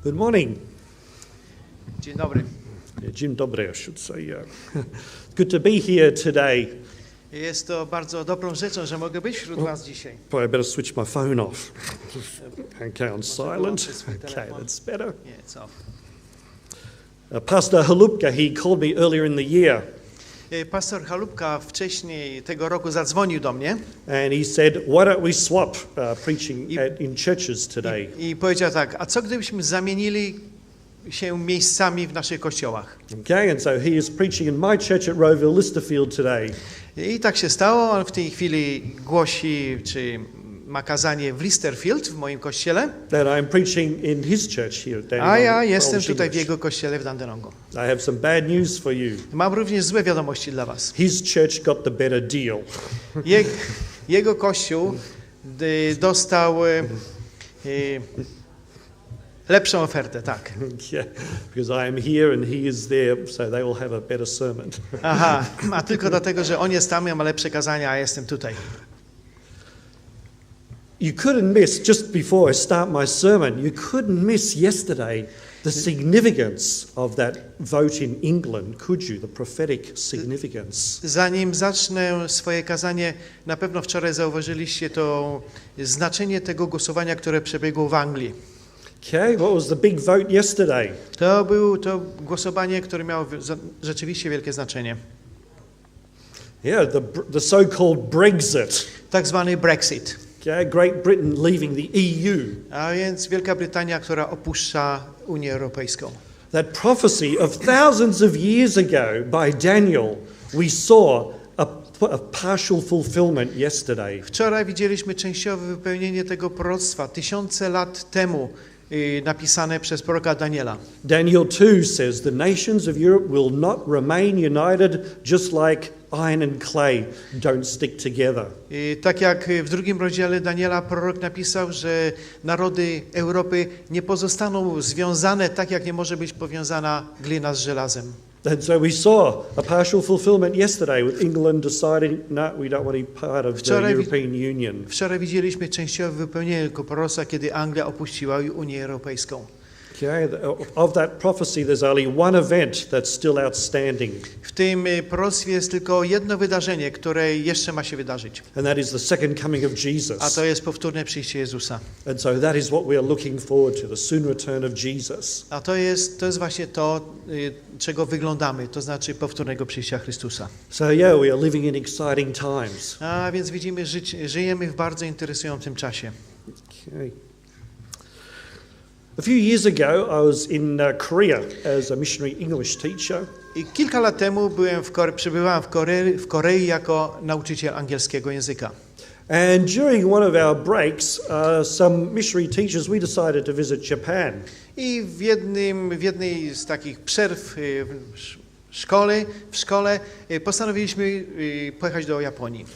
Good morning. Dzień dobry. Dzień dobry, I should say. Good to be here today. Jest to bardzo dobrą rzeczą, że mogę być wśród was dzisiaj. Probably better switch my phone off. Okay, on silent. Okay, that's better. Nie, co? Pastor Halupka, he called me earlier in the year. Pastor Halupka wcześniej tego roku zadzwonił do mnie And he said, why don't we swap preaching in churches today? i powiedział tak, a co gdybyśmy zamienili się miejscami w naszych kościołach? Okay, and so he is preaching in my church at Rowville, Listerfield today. I tak się stało, on w tej chwili głosi, czy ma kazanie w Listerfield, w moim kościele. That I'm preaching in his church here at Dandenong. A ja jestem tutaj w jego kościele w Dandenongu. I have some bad news for you. Mam również złe wiadomości dla was. His church got the better deal. Jego kościół dostał lepszą ofertę, tak. Yeah, because I am here and he is there, so they will have a better sermon. Aha, a tylko dlatego, że on jest tam, ja ma lepsze kazania, a jestem tutaj. You couldn't miss, just before I start my sermon, you couldn't miss yesterday the significance of that vote in England, could you? The prophetic significance. Zanim zacznę swoje kazanie, na pewno wczoraj zauważyliście to znaczenie tego głosowania, które przebiegło w Anglii. Okay, what was the big vote yesterday? To było to głosowanie, które miało rzeczywiście wielkie znaczenie. Yeah, the so-called Brexit. Tak zwany Brexit. Okay, Great Britain leaving the EU. A więc Wielka Brytania, która opuszcza Unię Europejską. That prophecy of thousands of years ago by Daniel, we saw a partial fulfillment yesterday. Wczoraj widzieliśmy częściowe wypełnienie tego proroctwa tysiące lat temu napisane przez proroka Daniela. Daniel 2 says the nations of Europe will not remain united just like iron and clay don't stick together. Tak jak w drugim rozdziale Daniela prorok napisał, że narody Europy nie pozostaną związane tak jak nie może być powiązana glina z żelazem. And so we saw a partial fulfillment yesterday with England deciding, no, we don't want to be part of the European Union. Wczoraj widzieliśmy częściowe wypełnienie tego proroctwa, kiedy Anglia opuściła Unię Europejską. Okay, of that prophecy there's only one event that's still outstanding. W tym proroctwie jest tylko jedno wydarzenie, które jeszcze ma się wydarzyć. And that is the second coming of Jesus. A to jest powtórne przyjście Jezusa. And so that is what we are looking forward to, the soon return of Jesus. A to jest właśnie to, czego wyglądamy, to znaczy powtórnego przyjścia Chrystusa. So yeah, we are living in exciting times. A więc widzimy, żyjemy w bardzo interesującym czasie. Okay. A few years ago, I was in Korea as a missionary English teacher. I kilka lat temu przebywałem w Korei jako nauczyciel angielskiego języka. And during one of our breaks, some missionary teachers, we decided to visit Japan. I w jednej z takich przerw w szkole postanowiliśmy pojechać do Japonii.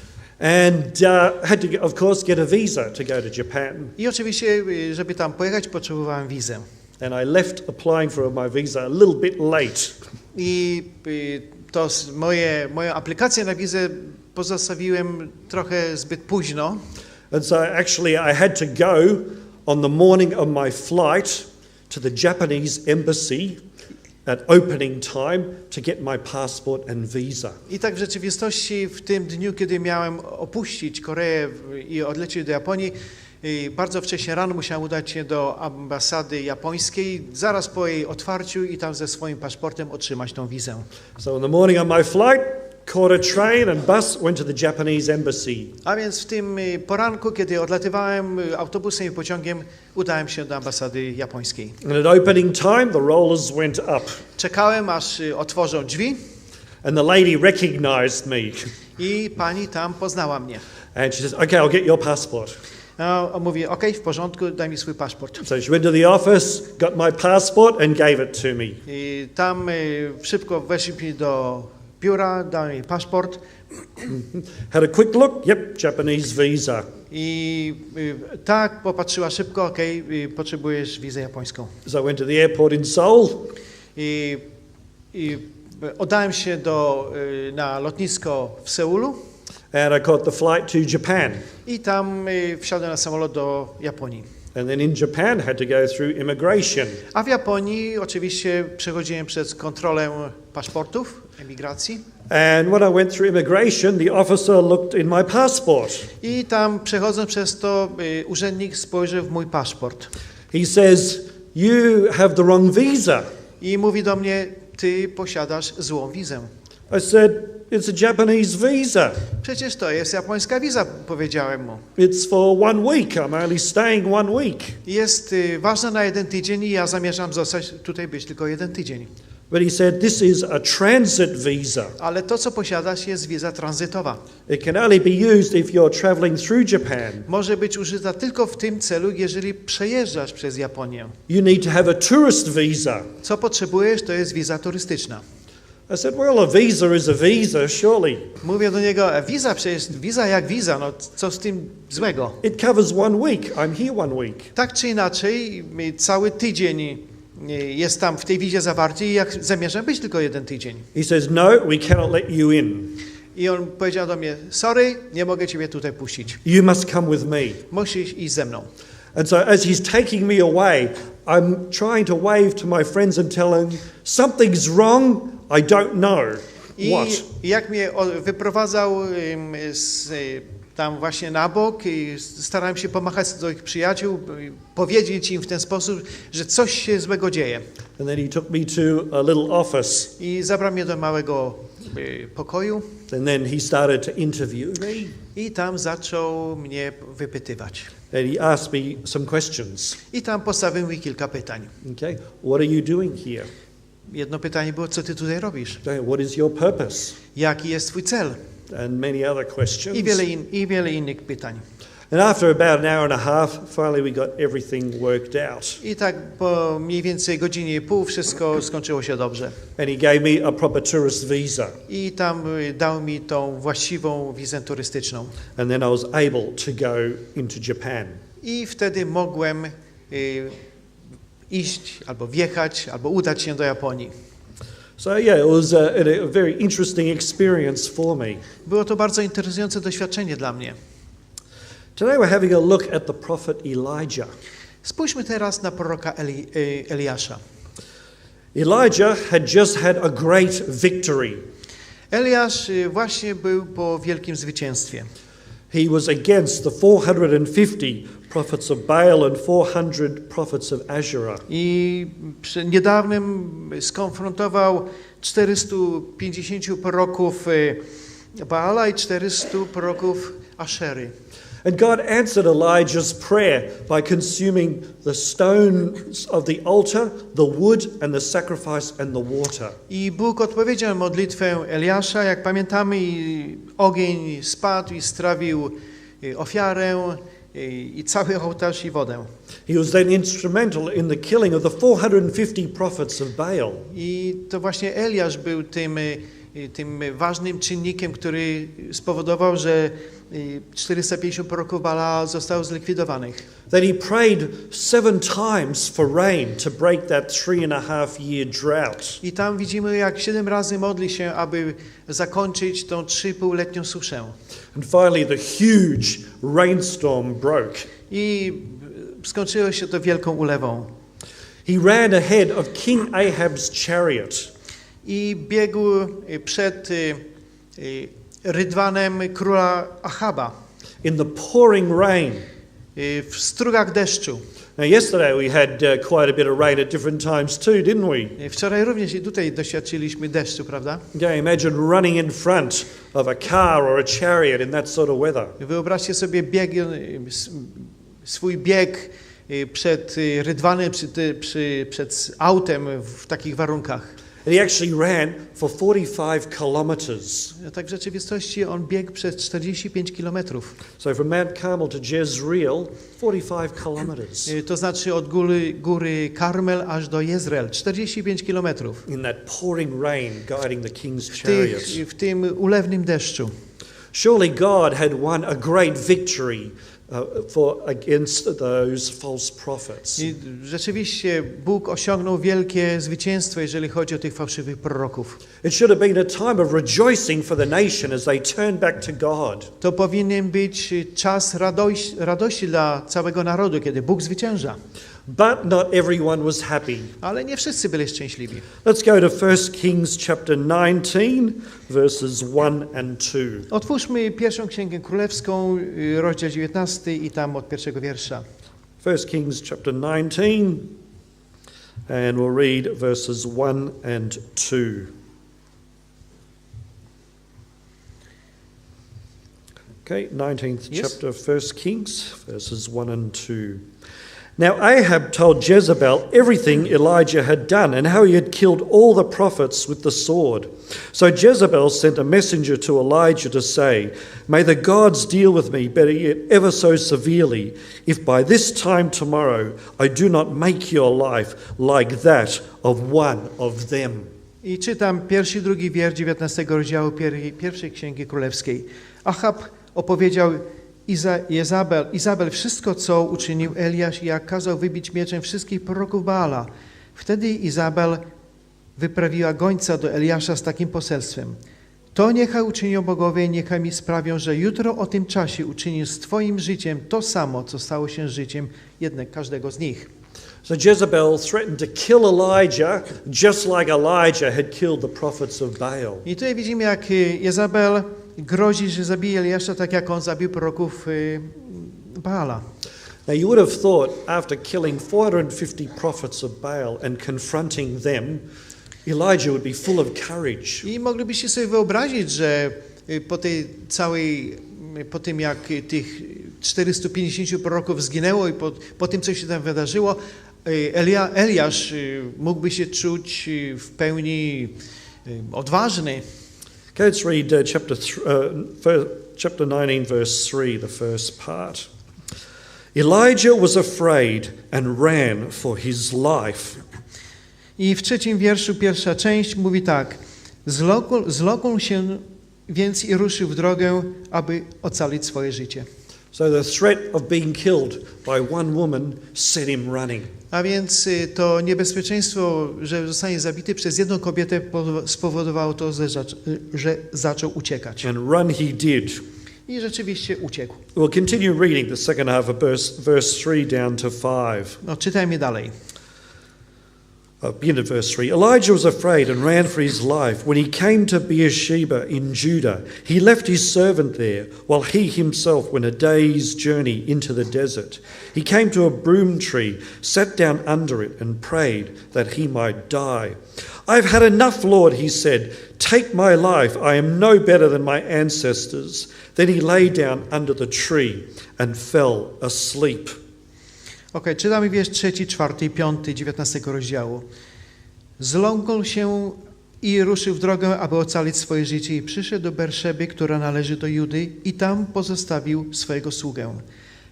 And had to, of course, get a visa to go to Japan. I oczywiście, żeby tam pojechać, potrzebowałem wizę. And I left applying for my visa a little bit late. I to moją aplikację na wizę pozostawiłem trochę zbyt późno. And so actually I had to go on the morning of my flight to the Japanese embassy at opening time to get my passport and visa. I tak w rzeczywistości w tym dniu, kiedy miałem opuścić Koreę i odlecieć do Japonii, bardzo wcześnie rano musiałem udać się do ambasady japońskiej, zaraz po jej otwarciu i tam ze swoim paszportem otrzymać tą wizę. So in the morning of my flight, caught a train and bus, went to the Japanese embassy. A więc w tym poranku, kiedy odlatywałem autobusem i pociągiem, udałem się do ambasady japońskiej. And at opening time, the rollers went up. Czekałem, aż otworzą drzwi. And the lady recognized me. I pani tam poznała mnie. And she says, okay, I'll get your passport. No, mówię, okej, w porządku, daj mi swój paszport. So she went to the office, got my passport and gave it to me. I tam szybko weszli do biura, dał mi paszport. Had a quick look, yep, Japanese visa. I tak, popatrzyła szybko, okej, potrzebujesz wizę japońską. So I went to the airport in Seoul. I oddałem się na lotnisko w Seulu. And I caught the flight to Japan. I tam wsiadłem na samolot do Japonii. And then in Japan had to go through immigration. A w Japonii oczywiście przechodziłem przez kontrolę paszportów, emigracji. And when I went through immigration, the officer looked in my passport. I tam przechodząc przez to urzędnik spojrzał w mój paszport. He says, "You have the wrong visa." I mówi do mnie, ty posiadasz złą wizę. I said, "It's a Japanese visa. Przecież to jest japońska wiza, powiedziałem mu. It's for 1 week. I'm only staying 1 week." Jest ważna na 1 tydzień i ja zamierzam zostać tutaj być tylko 1 tydzień. But he said, "This is a transit visa. Ale to, co posiadasz, jest wiza tranzytowa. It can only be used if you're traveling through Japan. Może być użyta tylko w tym celu, jeżeli przejeżdżasz przez Japonię. You need to have a tourist visa." Co potrzebujesz, to jest wiza turystyczna. I said, "Well, a visa is a visa, surely. Mówię do niego, wiza przecież, wiza jak wiza, no co z tym złego? It covers 1 week. I'm here 1 week." Tak czy inaczej, cały tydzień jest tam w tej wizie zawarty i jak zamierzam być tylko 1 tydzień. He says, "No, we cannot let you in. I on powiedział do mnie, sorry, nie mogę ciebie tutaj puścić. You must come with me." Musisz iść ze mną. And so as he's taking me away, I'm trying to wave to my friends and tell them, "Something's wrong. I don't know what." I jak mnie wyprowadzał tam właśnie na bok i starałem się pomachać do ich przyjaciół, powiedzieć im w ten sposób, że coś się złego dzieje. And then he took me to a little office. I zabrał mnie do małego pokoju. And then he started to interview me. I tam zaczął mnie wypytywać. And he asked me some questions. I tam postawił mi kilka pytań. Okay, what are you doing here? Jedno pytanie było, co ty tutaj robisz? Okay, what is your purpose? Jaki jest twój cel? And many other questions. I wiele innych pytań. And after about an hour and a half, finally we got everything worked out. I tak po mniej więcej godzinie i pół wszystko skończyło się dobrze. And he gave me a proper tourist visa. I tam dał mi tą właściwą wizę turystyczną. And then I was able to go into Japan. I wtedy mogłem iść, albo wjechać, albo udać się do Japonii. So yeah, it was a very interesting experience for me. Było to bardzo interesujące doświadczenie dla mnie. Today we're having a look at the prophet Elijah. Spójrzmy teraz na proroka Eliasza. Elijah had just had a great victory. Eliasz właśnie był po wielkim zwycięstwie. He was against the 450 prophets of Baal and 400 prophets of Asherah. I przy niedawnym skonfrontował 450 proroków Baala i 400 proroków Aszery. And God answered Elijah's prayer by consuming the stones of the altar, the wood and the sacrifice and the water. I Bóg odpowiedział na modlitwę Eliasza, jak pamiętamy, i ogień spadł i strawił ofiarę i cały ołtarz i wodę. He was then instrumental in the killing of the 450 prophets of Baal. I to właśnie Eliasz był tym ważnym czynnikiem, który spowodował, że 450 proroków Baala zostało zlikwidowanych. Then he prayed 7 times for rain to break that 3.5-year drought. I tam widzimy, jak 7 razy modli się, aby zakończyć tą 3,5-letnią suszę. And finally the huge rainstorm broke. I skończyło się to wielką ulewą. He ran ahead of King Ahab's chariot. I biegł przed rydwanem króla Ahaba In the pouring rain. w strugach deszczu. Now yesterday we had quite a bit of rain at different times too, didn't we? Wczoraj również i tutaj doświadczyliśmy deszczu, prawda? Okay, imagine running in front of a car or a chariot in that sort of weather. Wyobraźcie sobie swój bieg przed rydwanem, przed autem w takich warunkach. And he actually ran for 45 kilometers. Tak w rzeczywistości on biegł przez 45 kilometrów. So from Mount Carmel to Jezreel, 45 kilometers. To znaczy od góry Karmel aż do Jezreel, 45 kilometrów. In that pouring rain guiding the king's chariot. W tym ulewnym deszczu. Surely God had won a great victory against those false prophets. I rzeczywiście Bóg osiągnął wielkie zwycięstwo, jeżeli chodzi o tych fałszywych proroków. It should have been a time of rejoicing for the nation as they turn back to God. To powinien być czas radości dla całego narodu, kiedy Bóg zwycięża. But not everyone was happy. Ale nie wszyscy byli szczęśliwi. Let's go to 1 Kings chapter 19, verses 1 and 2. Otwórzmy pierwszą Księgę Królewską, rozdział 19 i tam od pierwszego wiersza. 1 Kings chapter 19, and we'll read verses 1 and 2. Okay, 19th Yes. chapter of 1 Kings, verses 1 and 2. Now Ahab told Jezebel everything Elijah had done and how he had killed all the prophets with the sword. So Jezebel sent a messenger to Elijah to say, "May the gods deal with me, but yet ever so severely, if by this time tomorrow I do not make your life like that of one of them." I czytam pierwszy i drugi wiersz 19 rozdziału pierwszej Księgi Królewskiej. Ahab opowiedział Izabel wszystko, co uczynił Eliasz i jak kazał wybić mieczem wszystkich proroków Baala. Wtedy Izabel wyprawiła gońca do Eliasza z takim poselstwem. To niechaj uczynią bogowie, niechaj mi sprawią, że jutro o tym czasie uczynisz z twoim życiem to samo, co stało się życiem każdego z nich. So Jezebel threatened to kill Elijah just like Elijah had killed the prophets of Baal. I tutaj widzimy, jak Jezabel grozi, że zabije Eliasza, tak jak on zabił proroków Baala. Now you would have thought after killing 450 prophets of Baal and confronting them, Elijah would be full of courage. I moglibyście sobie wyobrazić, że po tym jak tych 450 proroków zginęło i po tym, co się tam wydarzyło, Eliasz mógłby się czuć w pełni odważny. Okay, let's read chapter 19, verse 3, the first part. Elijah was afraid and ran for his life. I w trzecim wierszu pierwsza część mówi tak. Zląkł się więc i ruszył w drogę, aby ocalić swoje życie. So the threat of being killed by one woman set him running. A więc to niebezpieczeństwo, że zostanie zabity przez jedną kobietę, spowodowało to, że zaczął uciekać. And run he did. I rzeczywiście uciekł. We'll continue reading the second half of verse 3 down to 5. No, czytajmy dalej. Begin at verse 3. Elijah was afraid and ran for his life. When he came to Beersheba in Judah, he left his servant there, while he himself went a day's journey into the desert. He came to a broom tree, sat down under it, and prayed that he might die. "I've had enough, Lord," he said. "Take my life. I am no better than my ancestors." Then he lay down under the tree and fell asleep. Okej, czytamy wiersz 3, 4 i 5, 19 rozdziału. Zląkł się i ruszył w drogę, aby ocalić swoje życie i przyszedł do Berszeby, która należy do Judy, i tam pozostawił swojego sługę.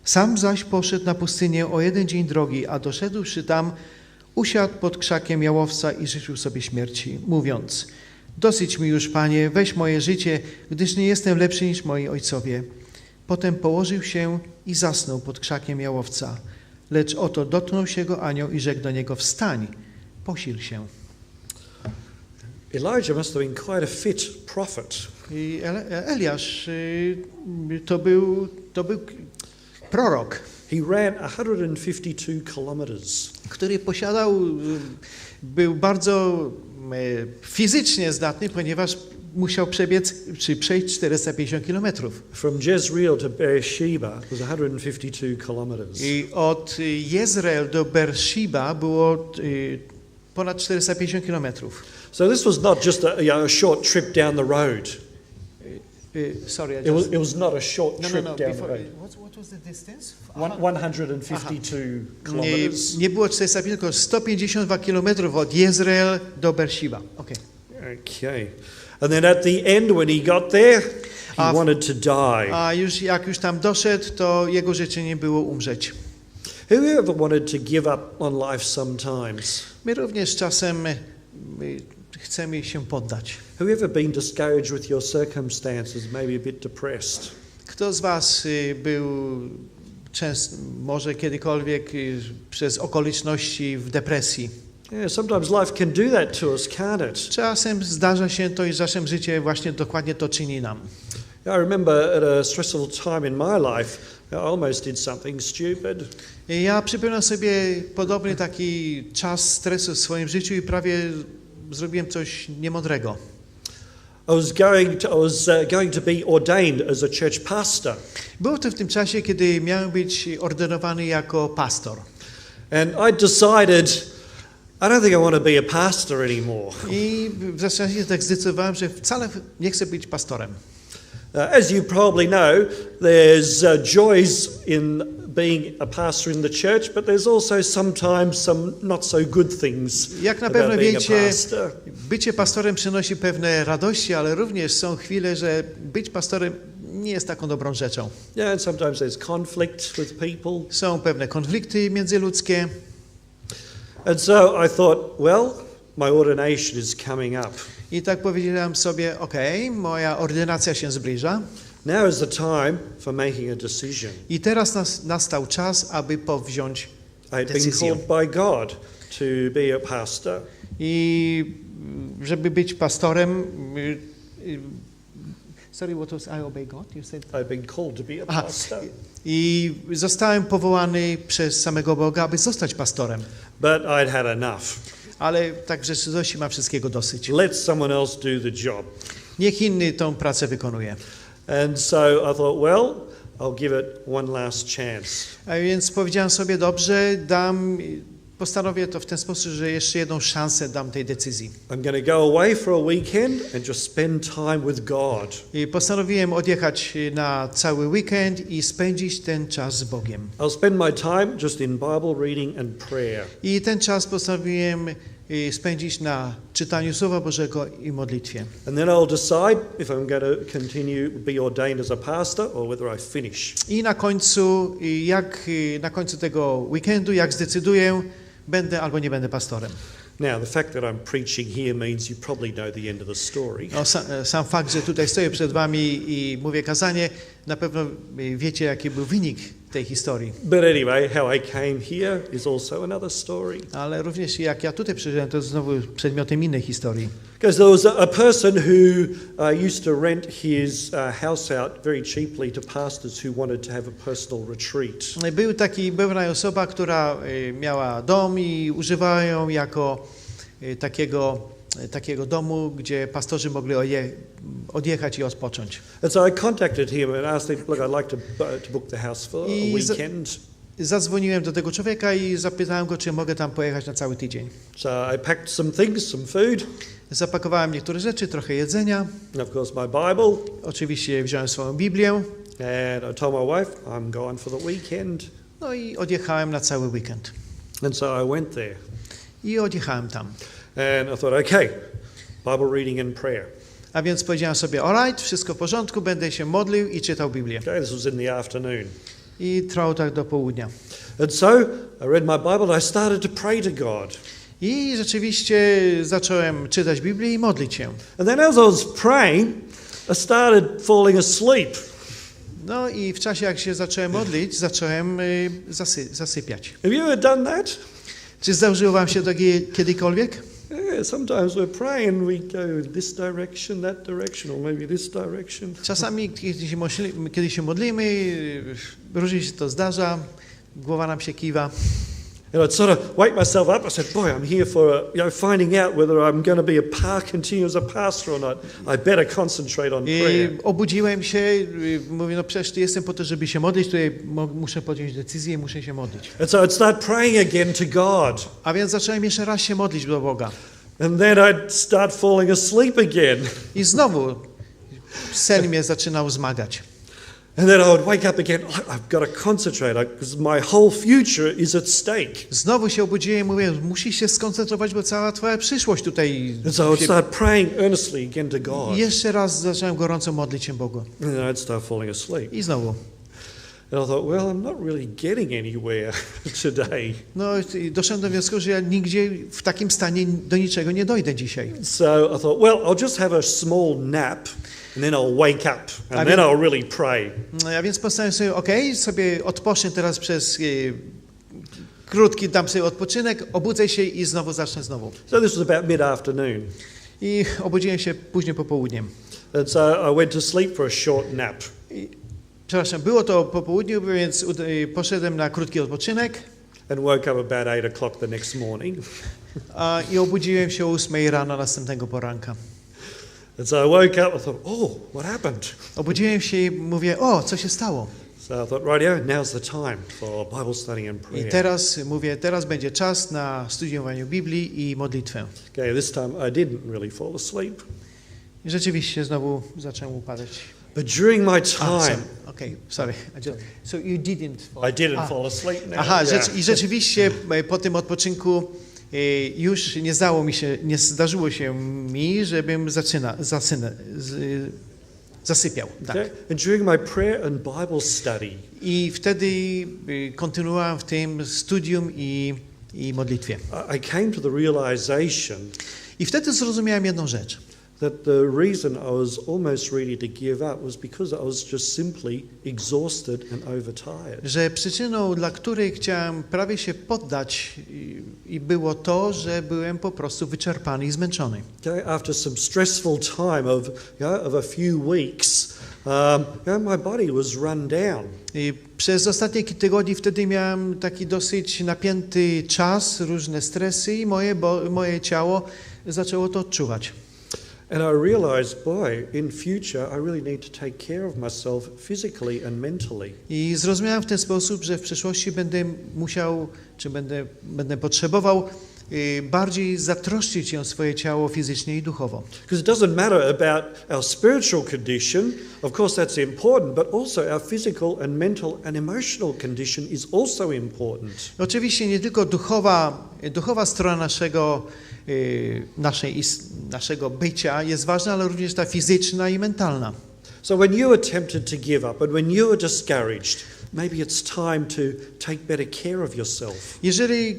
Sam zaś poszedł na pustynię o 1 dzień drogi, a doszedłszy tam, usiadł pod krzakiem jałowca i życzył sobie śmierci, mówiąc: "Dosyć mi już, Panie, weź moje życie, gdyż nie jestem lepszy niż moi ojcowie." Potem położył się i zasnął pod krzakiem jałowca. Lecz oto dotknął się go anioł i rzekł do niego: "Wstań, posil się." Elijah must have been quite a fit prophet. I Eliasz to był prorok, He ran 152 kilometers. który był bardzo fizycznie zdatny, ponieważ musiał przejść 450 kilometrów. From Jezreel to Beersheba was 152 kilometers. I od Jezreel do Beersheba było ponad 450 kilometrów. So this was not just a short trip down the road. Sorry, It was not a short trip down the road. What was the distance? 152 kilometers. Nie było 450, tylko 152 kilometrów od Jezreel do Beersheba. Okay. And then at the end, when he got there, he wanted to die. A jak już tam doszedł, to jego życzenie było umrzeć. Who ever wanted to give up on life sometimes? My również czasem chcemy się poddać. Who ever been discouraged with your circumstances, maybe a bit depressed? Kto z was był może kiedykolwiek przez okoliczności w depresji. Yeah, sometimes life can do that to us, can't it? Czasem zdarza się to i naszym życie właśnie dokładnie to czyni nam. I remember at a stressful time in my life, I almost did something stupid. Ja przypominam sobie podobny taki czas stresu w swoim życiu i prawie zrobiłem coś niemądrego. I was going to be ordained as a church pastor. Było to w tym czasie, kiedy miałem być ordynowany jako pastor. And I decided I don't think I want to be a pastor anymore. I w zasadzie tak zdecydowałem, że wcale nie chcę być pastorem. As you probably know, there's joys in being a pastor in the church, but there's also sometimes some not so good things Jak na about pewno being a wiecie, pastor. bycie pastorem przynosi pewne radości, ale również są chwile, że być pastorem nie jest taką dobrą rzeczą. Yeah, and sometimes there's conflict with people. Są pewne konflikty międzyludzkie. And so I thought, well, my ordination is coming up. I tak powiedziałem sobie, okej, moja ordynacja się zbliża. Now is the time for making a decision. I teraz nastał czas, aby powziąć I've been decyzję. called by God to be a pastor. I żeby być pastorem, sorry, what was I obey God? You said. I've been called to be a pastor. I zostałem powołany przez samego Boga, aby zostać pastorem. But I'd had enough. Ale tak w rzeczywistości mam wszystkiego dosyć. Let someone else do the job. Niech inny tą pracę wykonuje. And so I thought, well, I'll give it one last chance. A więc powiedziałem sobie, dobrze, postanowię to w ten sposób, że jeszcze jedną szansę dam tej decyzji. I'm going to go away for a weekend and just spend time with God. I postanowiłem odjechać na cały weekend i spędzić ten czas z Bogiem. I'll spend my time just in Bible reading and prayer. I ten czas postanowiłem spędzić na czytaniu Słowa Bożego i modlitwie. And then I'll decide if I'm going to continue be ordained as a pastor or whether I finish. I na końcu tego weekendu, jak zdecyduję, będę albo nie będę pastorem. Now, the fact that I'm preaching here means you probably know the end of the story. No, sam fakt, że tutaj stoję przed wami i mówię kazanie, na pewno wiecie, jaki był wynik tej historii. But anyway, how I came here is also another story. Ale również jak ja tutaj przyszedłem, to jest znowu przedmiotem innej historii. Because there was a person who used to rent his house out very cheaply to pastors who wanted to have a personal retreat. Była osoba, która miała dom i używała ją jako takiego domu, gdzie pastorzy mogli odjechać i odpocząć. And so I contacted him and asked him, look, I'd like to book the house for a weekend. Zadzwoniłem do tego człowieka i zapytałem go, czy mogę tam pojechać na cały tydzień. So I packed some things, some food. Zapakowałem niektóre rzeczy, trochę jedzenia. And of course my Bible. Oczywiście wziąłem swoją Biblię. And I told my wife, I'm going for the weekend. No i odjechałem na cały weekend. And so I went there. I odjechałem tam. And I thought, okay, Bible reading and prayer. A więc powiedziałem sobie, alright, wszystko w porządku, będę się modlił i czytał Biblię. Okay, this was in the afternoon. I trwało tak do południa. And so I read my Bible and I started to pray to God. I rzeczywiście zacząłem czytać Biblię i modlić się. And then as I was praying, I started falling asleep. No i w czasie, jak się zacząłem modlić, zacząłem zasypiać. Have you ever done that? Czy zdarzyło wam się to kiedykolwiek? Yeah, sometimes we're praying and we go this direction, that direction, or maybe this direction. Czasami, kiedy się modlimy, różnie się to zdarza, głowa nam się kiwa. And I'd sort of wake myself up. I said, boy, I'm here for finding out whether I'm going to be continue as a pastor or not. I better concentrate on prayer. I obudziłem się, mówię, no przecież jestem po to, żeby się modlić, tutaj muszę podjąć decyzję i muszę się modlić. And so I'd start praying again to God. A więc zacząłem jeszcze raz się modlić do Boga. And then I'd start falling asleep again. I znowu sen mnie zaczynał zmagać. And then I would wake up again. I've got to concentrate because my whole future is at stake. Znowu się obudziłem i mówię, musisz się skoncentrować, bo cała twoja przyszłość tutaj. And so I would start praying earnestly again to God. I jeszcze raz zacząłem gorąco modlić się Bogu. And then I'd start falling asleep. I znowu. And I thought, well, I'm not really getting anywhere today. No, i doszedłem do wniosku, że ja nigdzie w takim stanie do niczego nie dojdę dzisiaj. So I thought, well, I'll just have a small nap and then I'll wake up and then I'll really pray. No, ja więc postanowiłem sobie, sobie odpocznę teraz przez krótki, dam sobie odpoczynek, obudzę się i znowu zacznę znowu. So this was about mid-afternoon. I obudziłem się później popołudniem. And so I went to sleep for a short nap. Przepraszam, było to po południu, więc poszedłem na krótki odpoczynek. And woke up about 8 o'clock the next morning. I obudziłem się o 8 rano następnego poranka. And so I woke up, I thought, oh, what happened? Obudziłem się i mówię, co się stało? So I thought, right here, now's the time for Bible study and prayer. I teraz mówię, teraz będzie czas na studiowanie Biblii i modlitwę. Okay, this time I didn't really fall asleep. I rzeczywiście znowu zacząłem upadać. But during my time... sorry. So you didn't fall... I didn't fall asleep now. I rzeczywiście po tym odpoczynku już nie zdarzyło się mi, żebym zasypiał. Tak. Okay. And during my prayer and Bible study... I wtedy kontynuowałem w tym studium i modlitwie. I came to the realization... I wtedy zrozumiałem jedną rzecz. That the reason I was almost ready to give up was because I was just simply exhausted and overtired. Że przyczyną, dla której chciałem prawie się poddać i było to, że byłem po prostu wyczerpany i zmęczony. Okay, after some stressful time of a few weeks, my body was run down. I przez ostatnie kilka tygodni wtedy miałem taki dosyć napięty czas, różne stresy i moje ciało zaczęło to odczuwać. And I realized, in future I really need to take care of myself physically and mentally. I zrozumiałem w ten sposób, że w przyszłości będę musiał, czy będę potrzebował bardziej zatroszczyć się o swoje ciało fizycznie i duchowo. Because it doesn't matter about our spiritual condition, of course that's important, but also our physical and mental and emotional condition is also important. Oczywiście nie tylko duchowa strona naszego bycia jest ważna, ale również ta fizyczna i mentalna. So when you are tempted to give up and when you are discouraged, maybe it's time to take better care of yourself. Jeżeli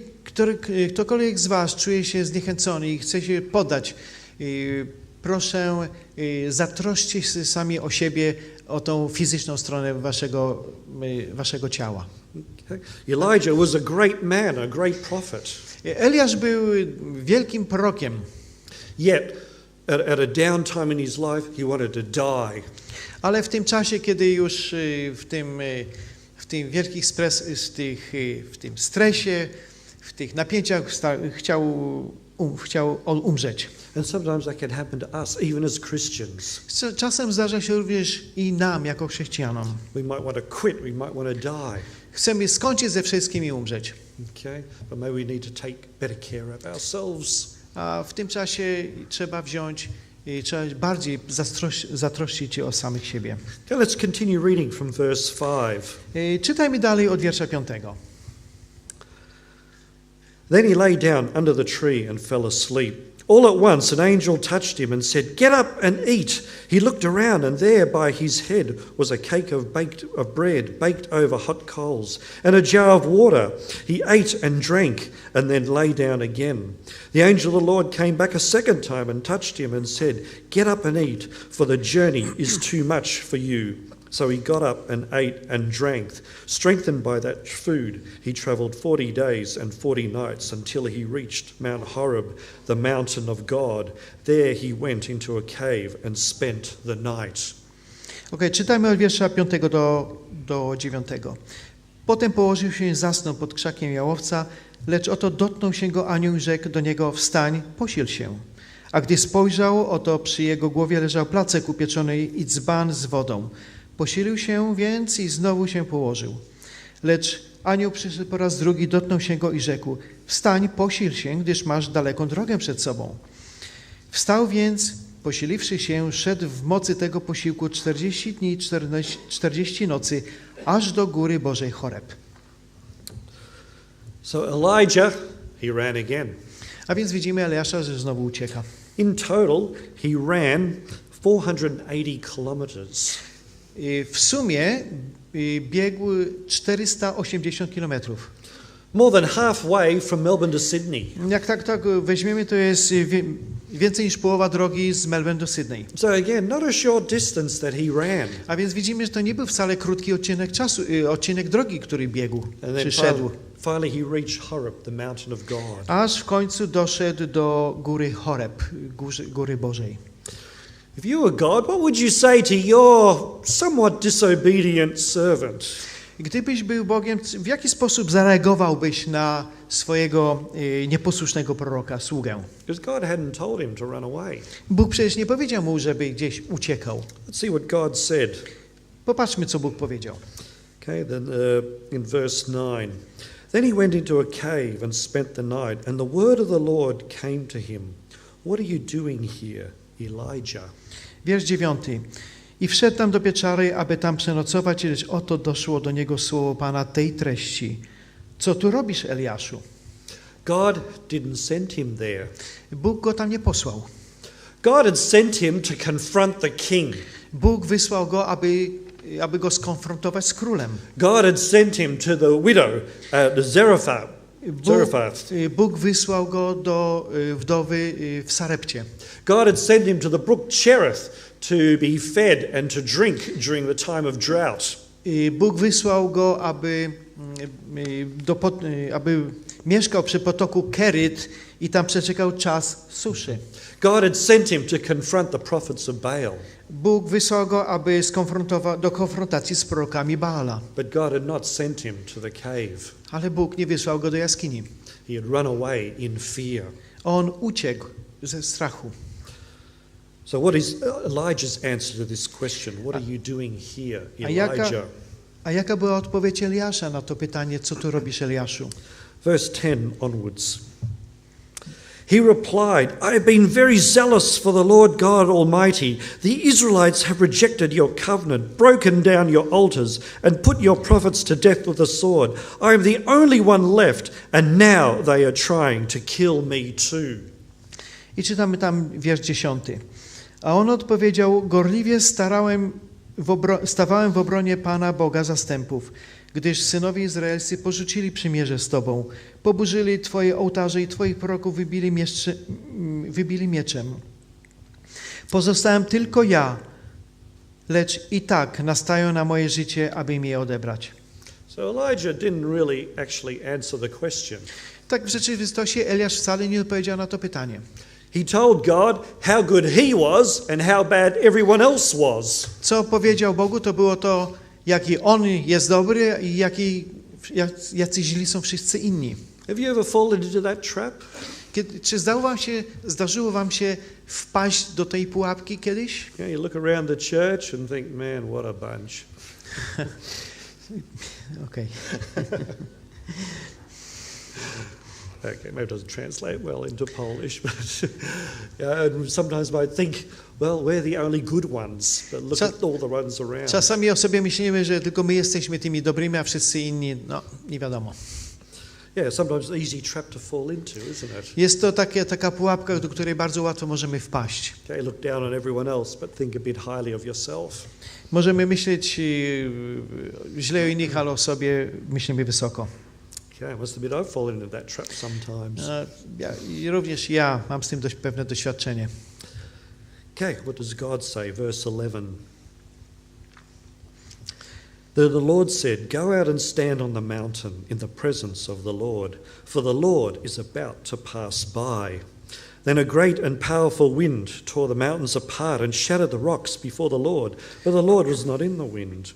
ktokolwiek z was czuje się zniechęcony i chce się poddać, proszę zatroszcie się sami o siebie, o tą fizyczną stronę waszego ciała. Okay. Elijah was a great man, a great prophet. Eliasz był wielkim prorokiem. Yet, at a down time in his life, he wanted to die. Ale w tym czasie, kiedy już w tym wielkich w tym stresie, w tych napięciach chciał umrzeć. And sometimes that can happen to us, even as Christians. Czasem zdarza się również i nam, jako chrześcijanom. We might want to quit, we might want to die. Chcemy skończyć ze wszystkim i umrzeć. Okay, but maybe we need to take better care of ourselves. A w tym czasie trzeba bardziej zatroszczyć się o samych siebie. Okay, let's continue reading from verse 5. Czytajmy dalej od wiersza 5. Then he lay down under the tree and fell asleep. All at once an angel touched him and said, "Get up and eat." He looked around, and there by his head was a cake of bread baked over hot coals and a jar of water. He ate and drank and then lay down again. The angel of the Lord came back a second time and touched him and said, "Get up and eat, for the journey is too much for you." So he got up and ate and drank. Strengthened by that food, he travelled 40 days and 40 nights until he reached Mount Horeb, the mountain of God. There he went into a cave and spent the night. Czytajmy od wiersza 5 do 9. Potem położył się i zasnął pod krzakiem jałowca, lecz oto dotknął się go anioł i rzekł do niego: "Wstań, posil się." A gdy spojrzał, oto przy jego głowie leżał placek upieczony i dzban z wodą. Posilił się więc i znowu się położył. Lecz anioł przyszedł po raz drugi, dotknął się go i rzekł: "Wstań, posil się, gdyż masz daleką drogę przed sobą." Wstał więc, posiliwszy się, szedł w mocy tego posiłku 40 dni i 40 nocy, aż do góry Bożej Horeb. So Elijah, he ran again. A więc widzimy Eliasza, że znowu ucieka. In total, he ran 480 kilometers. w sumie biegł 480 kilometrów. More than halfway from Melbourne to Sydney. Jak tak weźmiemy, to jest więcej niż połowa drogi z Melbourne do Sydney. So again, not a short distance that he ran. A więc widzimy, że to nie był wcale krótki odcinek drogi, który biegł, czy szedł. Finally he reached Horeb, the mountain of God. Aż w końcu doszedł do góry Horeb, góry Bożej. If you were God, what would you say to your somewhat disobedient servant? Gdybyś był Bogiem, w jaki sposób zareagowałbyś na swojego nieposłusznego proroka, sługę? Because God hadn't told him to run away. Bóg przecież nie powiedział mu, żeby gdzieś uciekał. Let's see what God said. Popatrzmy, co Bóg powiedział. Okay, then in verse 9. Then he went into a cave and spent the night, and the word of the Lord came to him. What are you doing here, Elijah? Wiersz 9. I wszedł tam do pieczary, aby tam przenocować, lecz oto doszło do niego słowo Pana tej treści. Co tu robisz, Eliaszu? God didn't send him there. Bóg go tam nie posłał. God had sent him to confront the king. Bóg wysłał go, aby go skonfrontować z królem. God had sent him to the widow, the Zarephath. Bóg wysłał go do wdowy w Sarepcie. God had sent him to the brook Cherith to be fed and to drink during the time of drought. Bóg wysłał go, aby mieszkał przy potoku Keryt i tam przeczekał czas suszy. God had sent him to confront the prophets of Baal. Bóg wysłał go, aby do konfrontacji z prorokami Baala. But God had not sent him to the cave. Ale Bóg nie wysłał go do jaskini. He had run away in fear. On uciekł ze strachu. So what is Elijah's answer to this question? What are you doing here, Elijah? A jaka była odpowiedź Eliasza na to pytanie, co tu robisz, Eliaszu? Verse 10 onwards. He replied, I have been very zealous for the Lord God Almighty. The Israelites have rejected your covenant, broken down your altars, and put your prophets to death with the sword. I am the only one left, and now they are trying to kill me too. I czytamy tam wiersz 10. A on odpowiedział, gorliwie stawałem w obronie Pana Boga zastępów, gdyż synowie izraelscy porzucili przymierze z Tobą, poburzyli Twoje ołtarze i Twoich proroków wybili mieczem. Pozostałem tylko ja, lecz i tak nastają na moje życie, aby mi je odebrać. So Elijah didn't really actually answer the question. Tak w rzeczywistości Eliasz wcale nie odpowiedział na to pytanie. He told God how good he was and how bad everyone else was. Co powiedział Bogu, to było to, jaki on jest dobry i jacy źli są wszyscy inni. Have you ever fallen into that trap? Czy zdarzyło wam się wpaść do tej pułapki kiedyś? Yeah, you look around the church and think, man, what a bunch. Okay. Okay, maybe it doesn't translate well into Polish, but sometimes I think, well, we're the only good ones, but look at all the ones around. Czasami o sobie myślimy, że tylko my jesteśmy tymi dobrymi, a wszyscy inni, no, nie wiadomo. Yeah, sometimes it's an easy trap to fall into, isn't it? Jest to taka pułapka, do której bardzo łatwo możemy wpaść. Okay, look down on everyone else, but think a bit highly of yourself. Możemy myśleć źle o innych, ale o sobie myślimy wysoko. Okay, I must admit I've fallen into that trap sometimes. Również ja mam z tym pewne doświadczenie. Okay, what does God say? Verse 11. The Lord said, go out and stand on the mountain in the presence of the Lord, for the Lord is about to pass by. Then a great and powerful wind tore the mountains apart and shattered the rocks before the Lord, but the Lord was not in the wind.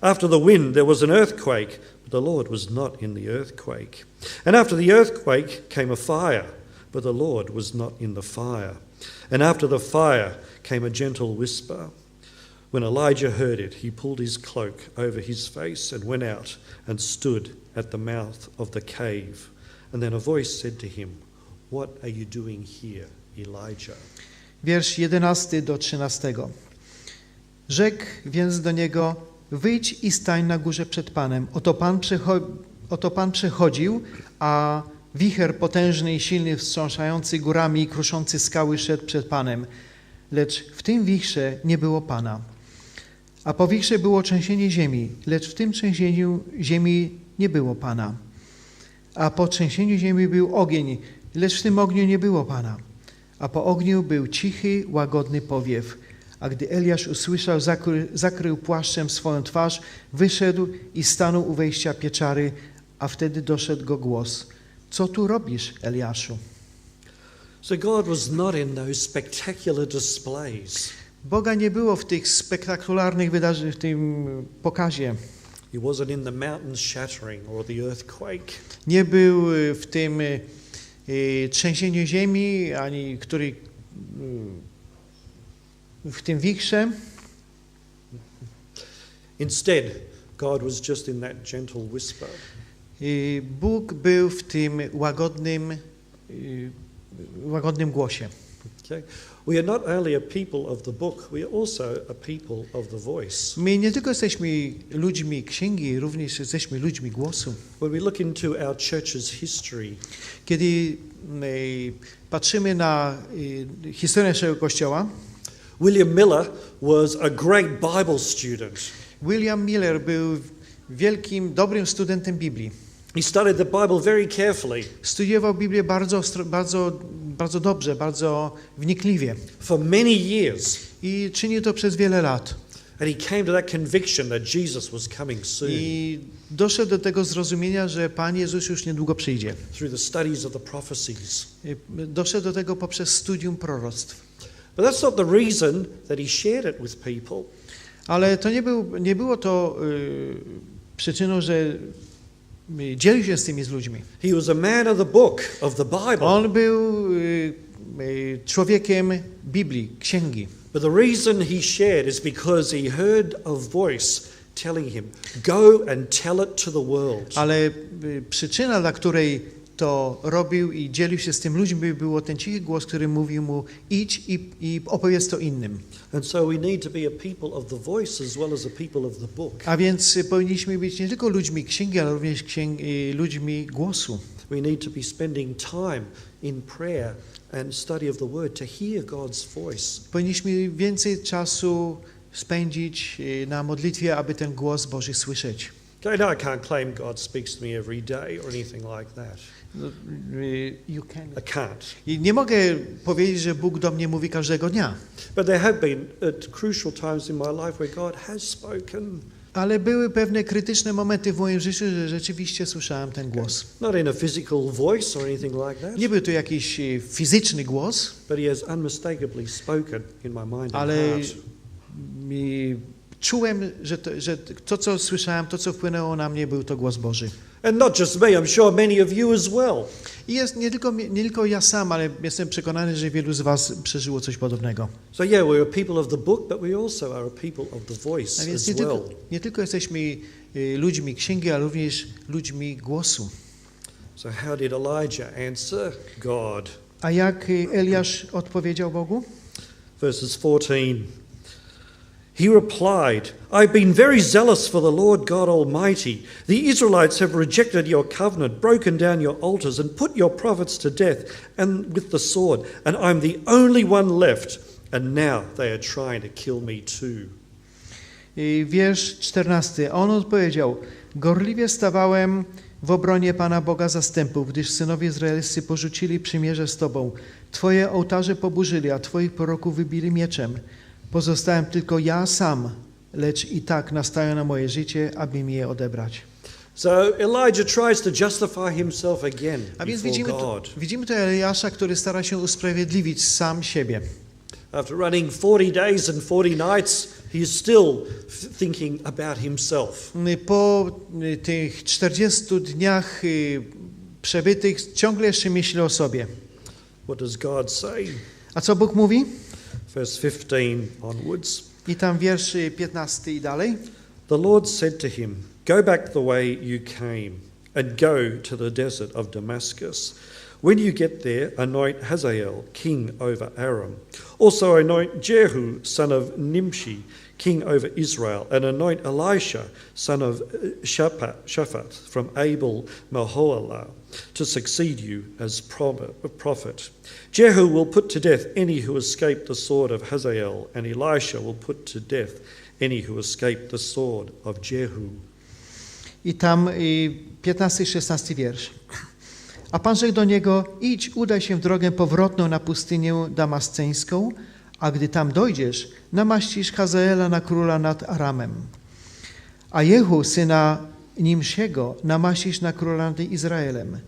After the wind there was an earthquake, but the Lord was not in the earthquake. And after the earthquake came a fire, but the Lord was not in the fire. And after the fire came a gentle whisper. When Elijah heard it, he pulled his cloak over his face and went out and stood at the mouth of the cave. And then a voice said to him, what are you doing here, Elijah? Wiersz 11 do 13. Rzekł więc do niego, wyjdź i stań na górze przed Panem. Oto Pan przechodził, a wicher potężny i silny, wstrząsający górami i kruszący skały szedł przed Panem. Lecz w tym wichrze nie było Pana. A po wichrze było trzęsienie ziemi, lecz w tym trzęsieniu ziemi nie było Pana. A po trzęsieniu ziemi był ogień, lecz w tym ogniu nie było Pana. A po ogniu był cichy, łagodny powiew. A gdy Eliasz usłyszał, zakrył płaszczem swoją twarz, wyszedł i stanął u wejścia pieczary, a wtedy doszedł go głos. Co tu robisz, Eliaszu? So God was not in those spectacular displays. Boga nie było w tych spektakularnych wydarzeniach, w tym pokazie. He wasn't in the mountains shattering or the earthquake. Nie był w tym trzęsieniu ziemi, ani w tym wichrze. Instead, God was just in that gentle whisper. Bóg był w tym łagodnym głosie. Okay? We are not only a people of the book, we are also a people of the voice. My nie tylko jesteśmy ludźmi księgi, również jesteśmy ludźmi głosu. When we look into our church's history, Kiedy patrzymy na historię naszego Kościoła, William Miller was a great Bible student. William Miller był wielkim, dobrym studentem Biblii. He studied the Bible very carefully. Studiował Biblię bardzo dobrze, bardzo wnikliwie. For many years. I czynił to przez wiele lat. And he came to that conviction that Jesus was coming soon. I doszedł do tego zrozumienia, że Pan Jezus już niedługo przyjdzie. Through the studies of the prophecies. Doszedł do tego poprzez studium proroctw. But that's not the reason that he shared it with people. Ale to nie było to przyczyną, że dzielił się z tymi ludźmi. He was a man of the book, of the Bible. On był człowiekiem Biblii, księgi. But the reason he shared is because he heard a voice telling him, go and tell it to the world. Ale przyczyna, dla której to robił i dzielił się z tym ludźmi, było ten cichy głos, który mówił mu, idź i opowiedz to innym. And so we need to be a people of the voice as well as a people of the book. A więc powinniśmy być nie tylko ludźmi księgi, ale również ludźmi głosu. We need to be spending time in prayer and study of the word to hear God's voice. Powinniśmy więcej czasu spędzić na modlitwie, aby ten głos Boży słyszeć. Okay, no, I can't claim God speaks to me every day or anything like that. You can. I can't. I nie mogę powiedzieć, że Bóg do mnie mówi każdego dnia. But there have been crucial times in my life where God has spoken. Ale były pewne krytyczne momenty w moim życiu, że rzeczywiście słyszałem ten głos. Not in a physical voice or anything like that. Nie był to jakiś fizyczny głos, But he has unmistakably spoken in my mind and ale heart. czułem, że to, co słyszałem, to, co wpłynęło na mnie, był to głos Boży. And not just me, I'm sure many of you as well. I jest nie tylko ja sam, ale jestem przekonany, że wielu z was przeżyło coś podobnego. So yeah, we're a people of the book, but we also are a people of the voice A więc as well. nie tylko jesteśmy ludźmi księgi, ale również ludźmi głosu. So how did Elijah answer God? A jak Eliasz odpowiedział Bogu? Verses 14. He replied, I've been very zealous for the Lord God Almighty. The Israelites have rejected your covenant, broken down your altars, and put your prophets to death and with the sword. And I'm the only one left, and now they are trying to kill me too. Wiersz 14. On odpowiedział, gorliwie stawałem w obronie Pana Boga zastępów, gdyż synowie izraelscy porzucili przymierze z Tobą. Twoje ołtarze poburzyli, a Twoich proroków wybili mieczem. Pozostałem tylko ja sam, lecz i tak nastają na moje życie, aby mi je odebrać. So Elijah tries to justify himself again A więc before widzimy to Eliasza, który stara się usprawiedliwić sam siebie. After running 40 days and 40 nights, he is still thinking about himself. Po tych 40 dniach przebytych ciągle jeszcze myśli o sobie. What does God say? A co Bóg mówi? Verse 15 onwards. I tam wiersz 15 i dalej. The Lord said to him, Go back the way you came and go to the desert of Damascus. When you get there, anoint Hazael king over Aram. Also anoint Jehu son of Nimshi king over Israel, and anoint Elisha son of Shaphat from Abel Maholah to succeed you as prophet. Jehu will put to death any who escape the sword of Hazael, and Elisha will put to death any who escaped the sword of Jehu. I tam 15 i 16 wiersz. A Pan rzekł do niego: idź, udaj się w drogę powrotną na pustynię damasceńską, a gdy tam dojdziesz, namaścisz Hazaela na króla nad Aramem. A Jehu, syna Nimsiego, namaścisz na króla nad Izraelem.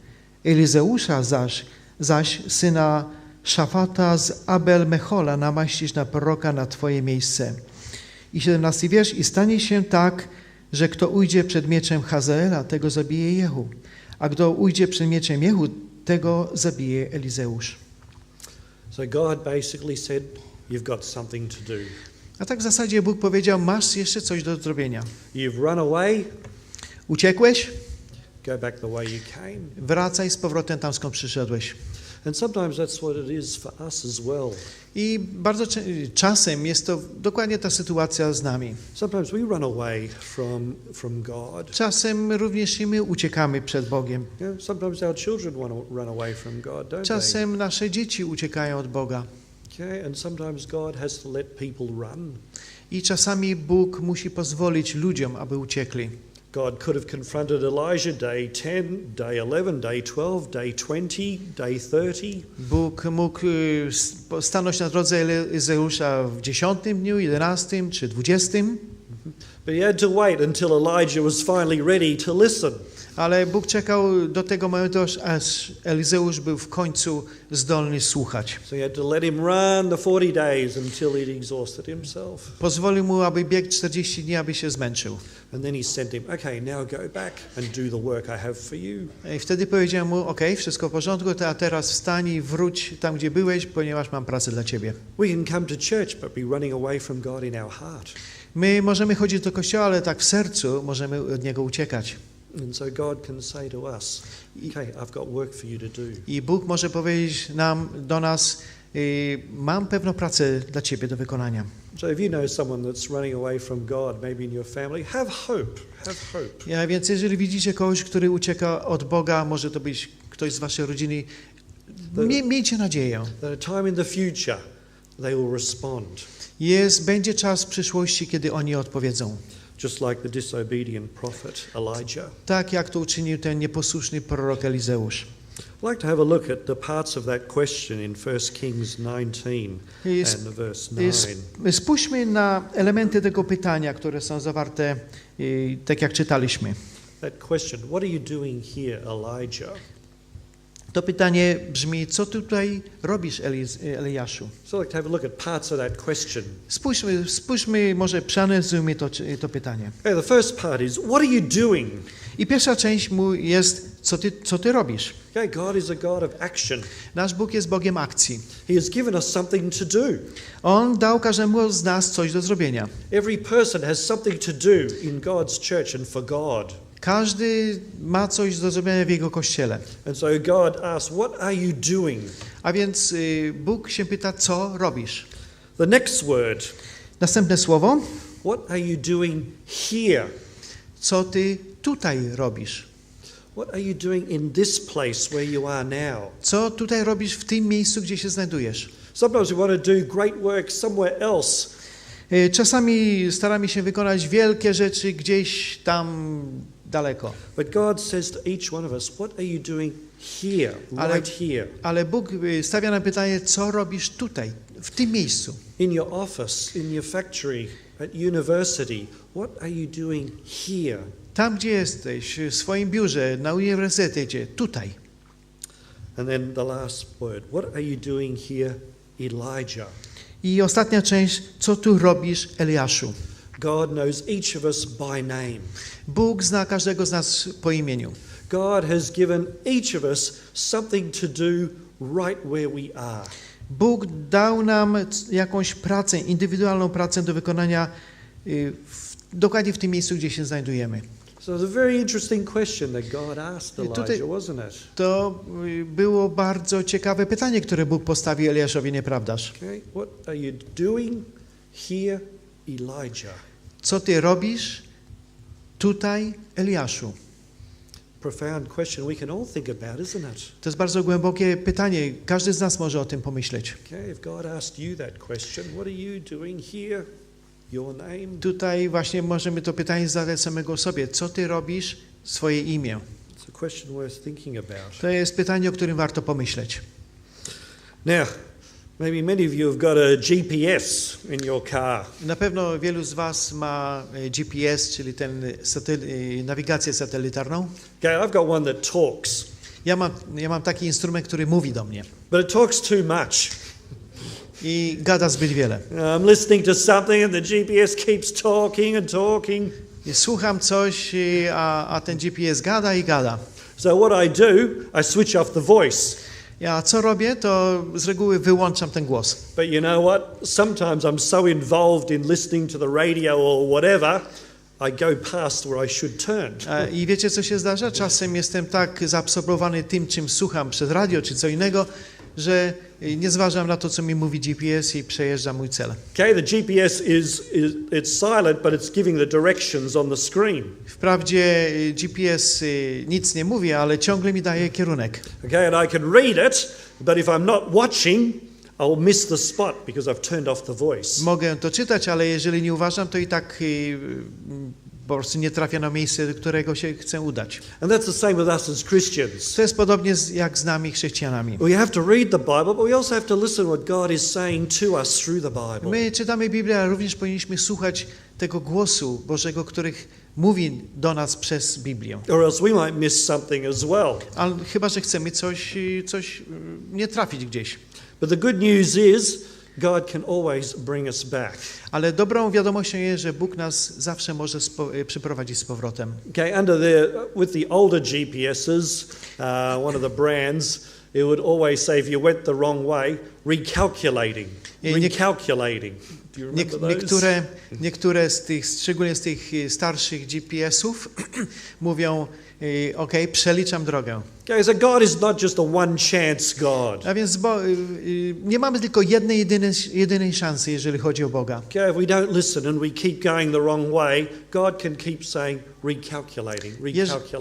Elizeusza zaś syna Szafata z Abel-Mechola namaścisz na proroka na twoje miejsce. I 17 wiersz. I stanie się tak, że kto ujdzie przed mieczem Hazaela, tego zabije Jehu. A kto ujdzie przed mieczem Jehu, tego zabije Elizeusz. So God basically said, you've got something to do. A tak w zasadzie Bóg powiedział, masz jeszcze coś do zrobienia. You've run away. Uciekłeś? Go back the way you came. Wracaj z powrotem tam, skąd przyszedłeś. And sometimes that's what it is for us as well. I bardzo czasem jest to dokładnie ta sytuacja z nami. Sometimes we run away from God. Czasem również i my uciekamy przed Bogiem. Sometimes our children run away from God, don't Czasem nasze dzieci uciekają od Boga. they? Okay, and sometimes God has to let people run. I czasami Bóg musi pozwolić ludziom, aby uciekli. God could have confronted Elijah day 10, day 11, day 12, day 20, day 30. Bóg mógł stanąć na drodze Elizeusza w 10 dniu, 11 czy 20. But he had to wait until Elijah was finally ready to listen. Ale Bóg czekał do tego momentu, aż Elizeusz był w końcu zdolny słuchać. So he had to let him run the 40 days until he'd exhausted himself. Pozwolił mu, aby biegł 40 dni, aby się zmęczył. And then he sent him, okay, now go back and do the work I have for you. I wtedy powiedział mu, okej, wszystko w porządku, a teraz wstań i wróć tam, gdzie byłeś, ponieważ mam pracę dla ciebie. We can come to church but be running away from God in our heart. My możemy chodzić do kościoła, ale tak w sercu możemy od Niego uciekać. And so God can say to us, okay, I've got work for you to do. I Bóg może powiedzieć do nas, mam pewną pracę dla ciebie do wykonania. So if you know someone that's running away from God, maybe in your family, have hope. Have hope. Ja, więc jeżeli widzicie kogoś, który ucieka od Boga, może to być ktoś z waszej rodziny, miejcie nadzieję. That a time in the future they will respond. Będzie czas w przyszłości, kiedy oni odpowiedzą. Just like the disobedient prophet Elijah. Tak jak to uczynił ten nieposłuszny prorok Elizeusz. I'd like to have a look at the parts of that question in 1 Kings 19 and verse 9. Spójrzmy na elementy tego pytania, które są zawarte, tak jak czytaliśmy. That question, what are you doing here, Elijah? To pytanie brzmi, co tutaj robisz, Eliaszu? So I'd like to have a look at parts of that question. Spójrzmy, może przeanalizujmy to pytanie. Okay, the first part is, what are you doing? I pierwsza część mu jest, co ty robisz? Okay, God is a God of action. Nasz Bóg jest Bogiem akcji. He has given us something to do. On dał każdemu z nas coś do zrobienia. Every person has something to do in God's church and for God. Każdy ma coś do zrobienia w jego kościele. And so God asks, what are you doing? A więc Bóg się pyta, co robisz? The next word, Następne słowo, what are you doing here? co ty tutaj robisz? What are you doing in this place where you are now? Co tutaj robisz w tym miejscu, gdzie się znajdujesz? Sometimes we want to do great work somewhere else. Czasami staramy się wykonać wielkie rzeczy gdzieś tam daleko. But God says to each one of us, what are you doing here, right here? Ale Bóg stawia nam pytanie, co robisz tutaj, w tym miejscu? In your office, in your factory, at university, what are you doing here? Tam, gdzie jesteś, w swoim biurze, na uniwersytecie, tutaj. And then the last word, what are you doing here, Elijah? I ostatnia część, co tu robisz, Eliaszu? God knows each of us by name. Bóg zna każdego z nas po imieniu. God has given each of us something to do right where we are. Bóg dał nam jakąś pracę, indywidualną pracę do wykonania dokładnie w tym miejscu, gdzie się znajdujemy. So it's a very interesting question that God asked Elijah, wasn't it? To było bardzo ciekawe pytanie, które Bóg postawił Eliaszowi, nieprawdaż? Okay, what are you doing here, Elijah? Co ty robisz tutaj, Eliaszu? Profound question we can all think about, isn't it? To jest bardzo głębokie pytanie. Każdy z nas może o tym pomyśleć. Okay, if God asked you that question, what are you doing here? your name? Tutaj właśnie możemy to pytanie zadać samego sobie. Co ty robisz? Swoje imię. It's a question worth thinking about. To jest pytanie, o którym warto pomyśleć. Now, maybe many of you have got a GPS in your car. Na pewno wielu z was ma GPS, czyli nawigację satelitarną. Okay, I've got one that talks, Ja mam taki instrument, który mówi do mnie but it talks too much. i gada zbyt wiele. I'm listening to something and the GPS keeps talking and talking. I słucham coś, a ten GPS gada i gada. So what I do, I switch off the voice. Ja co robię, to z reguły wyłączam ten głos. But you know what? Sometimes I'm so involved in listening to the radio or whatever, I go past where I should turn. I wiecie, co się zdarza? Czasem jestem tak zaabsorbowany tym, czym słucham przez radio czy co innego, że nie zważam na to, co mi mówi GPS i przejeżdżam mój cel. Okay, the GPS it's silent, but it's giving the directions on the screen. Wprawdzie GPS nic nie mówi, ale ciągle mi daje kierunek. Okay, and I can read it, but if I'm not watching, I'll miss the spot because I've turned off the voice. Mogę to czytać, ale jeżeli nie uważam, to i tak po prostu nie trafię na miejsce, do którego się chcę udać. And that's the same with us as Christians. To jest podobnie jak z nami, chrześcijanami. We have to read the Bible, but we also have to listen what God is saying to us through the Bible. My czytamy Biblię, ale również powinniśmy słuchać tego głosu Bożego, który mówi do nas przez Biblię. Or else we might miss something as well. Ale chyba, że chcemy coś nie trafić gdzieś. But the good news is God can always bring us back. Ale dobrą wiadomością jest, że Bóg nas zawsze może przyprowadzić z powrotem. Okay, with the older GPSs, one of the brands, it would always say if you went the wrong way, recalculating. Do you remember those? Niektóre z tych, szczególnie z tych starszych GPS-ów, mówią, przeliczam drogę. Okay, so God is not just a one chance God. A więc nie mamy tylko jedynej szansy, jeżeli chodzi o Boga. Okay, if we don't listen and we keep going the wrong way, God can keep saying recalculating.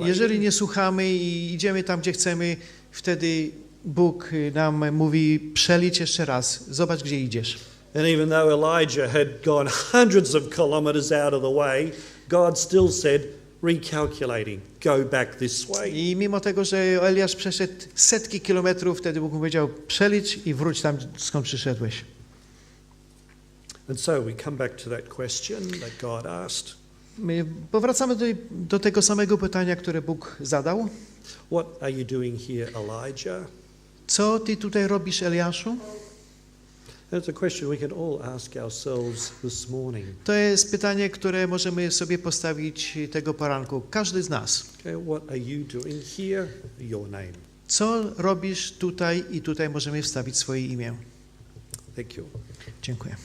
Jeżeli nie słuchamy i idziemy tam, gdzie chcemy, wtedy Bóg nam mówi, przelicz jeszcze raz, zobacz, gdzie idziesz. And even though Elijah had gone hundreds of kilometers out of the way, God still said, recalculating, go back this way. I mimo tego, że Eliasz przeszedł setki kilometrów, wtedy Bóg mu powiedział, przelicz i wróć tam, skąd przyszedłeś. And so we come back to that question that God asked. My powracamy do tego samego pytania, które Bóg zadał. What are you doing here, Elijah? Co ty tutaj robisz, Eliaszu? That's a question we can all ask ourselves this morning. To jest pytanie, które możemy sobie postawić tego poranku, każdy z nas. Okay, what are you doing here? Your name. Co robisz tutaj i tutaj możemy wstawić swoje imię. Thank you. Dziękuję.